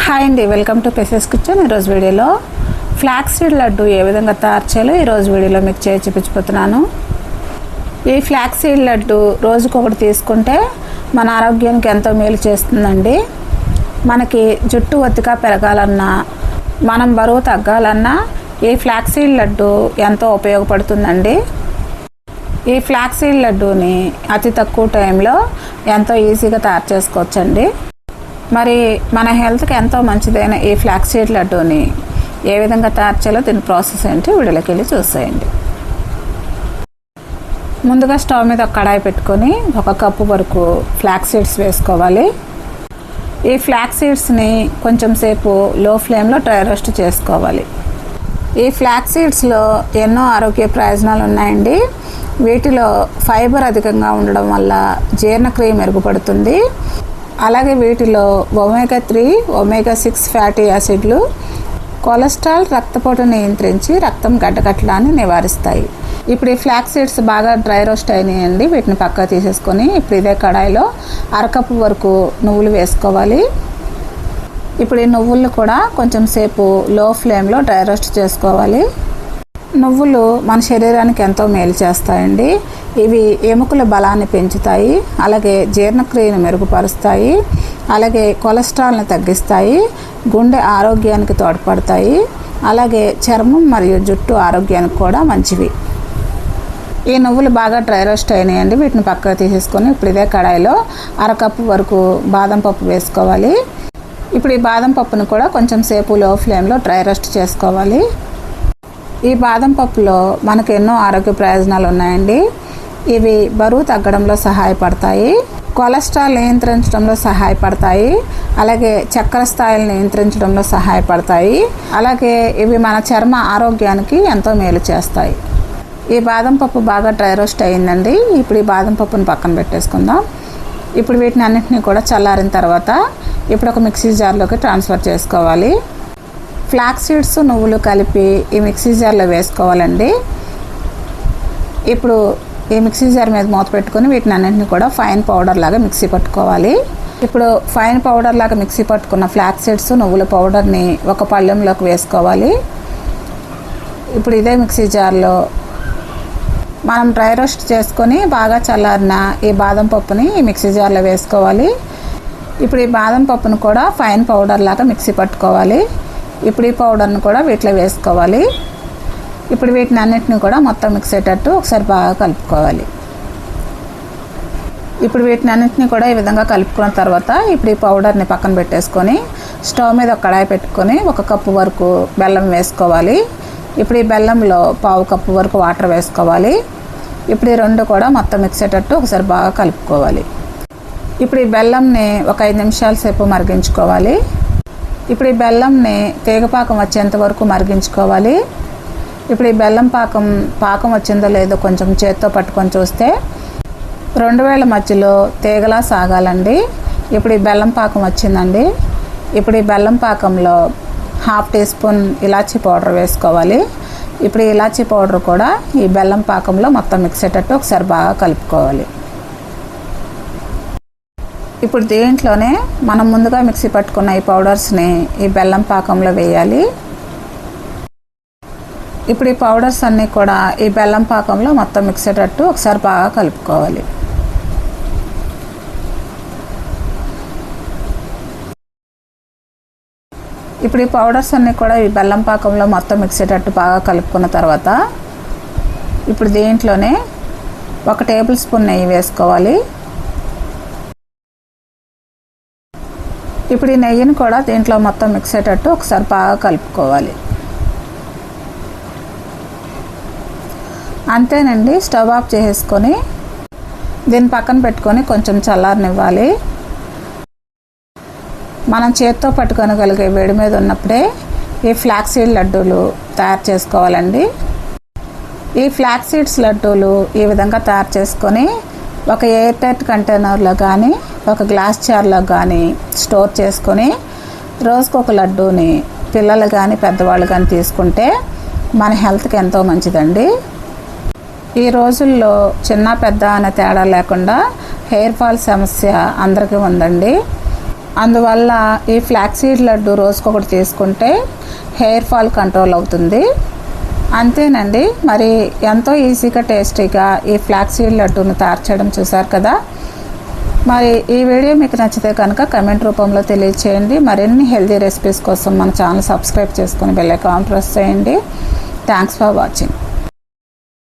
Hi అండి, welcome to పెసెస్ kitchen. ఈరోజు వీడియోలో ఫ్లాక్స్ సీడ్ లడ్డు ఏ విధంగా తయారు చేయాలో ఈరోజు వీడియోలో మీకు చేసి చూపించిపోతున్నాను. ఈ ఫ్లాక్స్ సీడ్ లడ్డు రోజుకొకటి తీసుకుంటే మన ఆరోగ్యానికి ఎంతో మేలు చేస్తుందండి. మనకి జుట్టు ఒత్తిగా పెరగాలన్నా, మనం బరువు తగ్గాలన్నా ఈ ఫ్లాక్స్ సీడ్ లడ్డు ఎంతో ఉపయోగపడుతుందండి. ఈ ఫ్లాక్స్ సీడ్ లడ్డూని అతి తక్కువ టైంలో ఎంతో ఈజీగా తయారు చేసుకోవచ్చండి. మరి మన హెల్త్కి ఎంతో మంచిదైన ఈ ఫ్లాక్స్ సీడ్ లడ్డూని ఏ విధంగా తయారు చేయాలో దీని ప్రాసెస్ ఏంటి వీడియోలోకి వెళ్ళి చూసేయండి. ముందుగా స్టవ్ మీద ఒక కడాయి పెట్టుకొని 1 కప్పు వరకు ఫ్లాక్స్ సీడ్స్ వేసుకోవాలి. ఈ ఫ్లాక్స్ సీడ్స్ని కొంచెం సేపు లో ఫ్లేమ్లో డ్రై రోస్ట్ చేసుకోవాలి. ఈ ఫ్లాక్స్ సీడ్స్లో ఎన్నో ఆరోగ్య ప్రయోజనాలు ఉన్నాయండి. వీటిలో ఫైబర్ అధికంగా ఉండడం వల్ల జీర్ణక్రియ మెరుగుపడుతుంది. అలాగే వీటిలో ఒమేగా 3, ఒమేగా 6 ఫ్యాటీ యాసిడ్లు కొలెస్ట్రాల్, రక్తపోటును నియంత్రించి రక్తం గడ్డకట్టడాన్ని నివారిస్తాయి. ఇప్పుడు ఈ ఫ్లాక్స్ సీడ్స్ బాగా డ్రై రోస్ట్ అయినాయండి. వీటిని పక్కకు తీసేసుకొని ఇప్పుడు ఇదే కడాయిలో 1/2 కప్పు వరకు నువ్వులు వేసుకోవాలి. ఇప్పుడు ఈ నువ్వులు కూడా కొంచెం సేపు లో ఫ్లేమ్లో డ్రై రోస్ట్ చేసుకోవాలి. నువ్వులు మన శరీరానికి ఎంతో మేలు చేస్తాయండి. ఇవి ఎముకల బలాన్ని పెంచుతాయి, అలాగే జీర్ణక్రియను మెరుగుపరుస్తాయి, అలాగే కొలెస్ట్రాల్ని తగ్గిస్తాయి, గుండె ఆరోగ్యానికి తోడ్పడతాయి, అలాగే చర్మం మరియు జుట్టు ఆరోగ్యానికి కూడా మంచివి. ఈ నువ్వులు బాగా డ్రై రోస్ట్ అయినాయండి. వీటిని పక్కకు తీసేసుకొని ఇప్పుడు ఇదే కడాయిలో 1/2 కప్పు వరకు బాదం పప్పు వేసుకోవాలి. ఇప్పుడు ఈ బాదం పప్పును కూడా కొంచెం సేపు లో ఫ్లేమ్లో డ్రై రోస్ట్ చేసుకోవాలి. ఈ బాదం పప్పులో మనకు ఎన్నో ఆరోగ్య ప్రయోజనాలు ఉన్నాయండి. ఇవి బరువు తగ్గడంలో సహాయపడతాయి, కొలెస్ట్రాల్ నియంత్రించడంలో సహాయపడతాయి, అలాగే చక్కెర స్థాయిలు నియంత్రించడంలో సహాయపడతాయి, అలాగే ఇవి మన చర్మ ఆరోగ్యానికి ఎంతో మేలు చేస్తాయి. ఈ బాదం పప్పు బాగా డ్రై రోస్ట్ అయ్యిందండి. ఇప్పుడు ఈ బాదం పప్పును పక్కన పెట్టేసుకుందాం. ఇప్పుడు వీటిని అన్నింటినీ కూడా చల్లారిన తర్వాత ఇప్పుడు ఒక మిక్సీ జార్లోకి ట్రాన్స్ఫర్ చేసుకోవాలి. ఫ్లాక్స్ సీడ్స్, నువ్వులు కలిపి ఈ మిక్సీ జార్లో వేసుకోవాలండి. ఇప్పుడు ఈ మిక్సీ జార్ మీద మూత పెట్టుకొని వీటిని అన్నింటినీ కూడా ఫైన్ పౌడర్ లాగా మిక్సీ పట్టుకోవాలి. ఇప్పుడు ఫైన్ పౌడర్ లాగా మిక్సీ పట్టుకున్న ఫ్లాక్స్ సీడ్స్, నువ్వుల పౌడర్ని ఒక పళ్ళెంలోకి వేసుకోవాలి. ఇప్పుడు ఇదే మిక్సీ జార్లో మనం డ్రై రోస్ట్ చేసుకొని బాగా చల్లారిన ఈ బాదం పప్పుని ఈ మిక్సీ జార్లో వేసుకోవాలి. ఇప్పుడు ఈ బాదం పప్పును కూడా ఫైన్ పౌడర్ లాగా మిక్సీ పట్టుకోవాలి. ఇప్పుడు ఈ పౌడర్ను కూడా వీటిలో వేసుకోవాలి. ఇప్పుడు వీటిని అన్నిటిని కూడా మొత్తం మిక్స్ అయ్యేటట్టు ఒకసారి బాగా కలుపుకోవాలి. ఇప్పుడు వీటిని అన్నింటినీ కూడా ఈ విధంగా కలుపుకున్న తర్వాత ఇప్పుడు ఈ పౌడర్ని పక్కన పెట్టేసుకొని స్టవ్ మీద ఒక కడాయి పెట్టుకొని 1 కప్పు వరకు బెల్లం వేసుకోవాలి. ఇప్పుడు ఈ బెల్లంలో 1/2 కప్పు వరకు వాటర్ వేసుకోవాలి. ఇప్పుడు ఈ రెండు కూడా మొత్తం మిక్స్ అయ్యేటట్టు ఒకసారి బాగా కలుపుకోవాలి. ఇప్పుడు ఈ బెల్లంని ఒక 5 నిమిషాల సేపు మరిగించుకోవాలి. ఇప్పుడు ఈ బెల్లంని తీగపాకం వచ్చేంత వరకు మరిగించుకోవాలి. ఇప్పుడు ఈ బెల్లం పాకం వచ్చిందో లేదో కొంచెం చేత్తో పట్టుకొని చూస్తే 2 వేల మధ్యలో తీగలా సాగాలండి. ఇప్పుడు ఈ బెల్లం పాకం వచ్చిందండి. ఇప్పుడు ఈ బెల్లం పాకంలో 1/2 టీ స్పూన్ ఇలాచీ పౌడర్ వేసుకోవాలి. ఇప్పుడు ఈ ఇలాచీ పౌడర్ కూడా ఈ బెల్లం పాకంలో మొత్తం మిక్స్ అయ్యేటట్టు ఒకసారి బాగా కలుపుకోవాలి. ఇప్పుడు దీంట్లోనే మనం ముందుగా మిక్సీ పట్టుకున్న ఈ పౌడర్స్ని ఈ బెల్లం పాకంలో వేయాలి. ఇప్పుడు ఈ పౌడర్స్ అన్నీ కూడా ఈ బెల్లం పాకంలో మొత్తం మిక్స్ అయ్యేటట్టు ఒకసారి బాగా కలుపుకోవాలి. ఇప్పుడు ఈ పౌడర్స్ అన్నీ కూడా ఈ బెల్లం పాకంలో మొత్తం మిక్స్ అయ్యేటట్టు బాగా కలుపుకున్న తర్వాత ఇప్పుడు దీంట్లోనే 1 టేబుల్ స్పూన్ నెయ్యి వేసుకోవాలి. ఇప్పుడు ఈ నెయ్యిని కూడా దీంట్లో మొత్తం మిక్స్ అయ్యేటట్టు ఒకసారి బాగా కలుపుకోవాలి. అంతేనండి, స్టవ్ ఆఫ్ చేసుకొని దీన్ని పక్కన పెట్టుకొని కొంచెం చల్లారనివ్వాలి. మనం చేత్తో పట్టుకొనగలిగే వేడి మీద ఉన్నప్పుడే ఈ ఫ్లాక్స్ సీడ్ లడ్డూలు తయారు చేసుకోవాలండి. ఈ ఫ్లాక్స్ సీడ్స్ లడ్డూలు ఈ విధంగా తయారు చేసుకొని ఒక ఎయిర్ టైట్ కంటైనర్లో కానీ ఒక గ్లాస్ జార్లో కానీ స్టోర్ చేసుకొని రోజుకొక లడ్డూని పిల్లలు కానీ పెద్దవాళ్ళు కానీ తీసుకుంటే మన హెల్త్కి ఎంతో మంచిదండి. ఈ రోజుల్లో చిన్న పెద్ద అనే తేడా లేకుండా హెయిర్ ఫాల్ సమస్య అందరికీ ఉందండి. అందువల్ల ఈ ఫ్లాక్స్ సీడ్ లడ్డు రోజుకొకటి తీసుకుంటే హెయిర్ ఫాల్ కంట్రోల్ అవుతుంది. అంతేనండి, మరి ఎంతో ఈజీగా టేస్టీగా ఈ ఫ్లాక్స్ సీడ్ లడ్డూను తయారు చేయడం చూసారు కదా. మరి ఈ వీడియో మీకు నచ్చితే కనుక కమెంట్ రూపంలో తెలియచేయండి. మరిన్ని హెల్తీ రెసిపీస్ కోసం మన ఛానల్ సబ్స్క్రైబ్ చేసుకొని బెల్ ఐకాన్ ప్రెస్ చేయండి. Thanks for watching.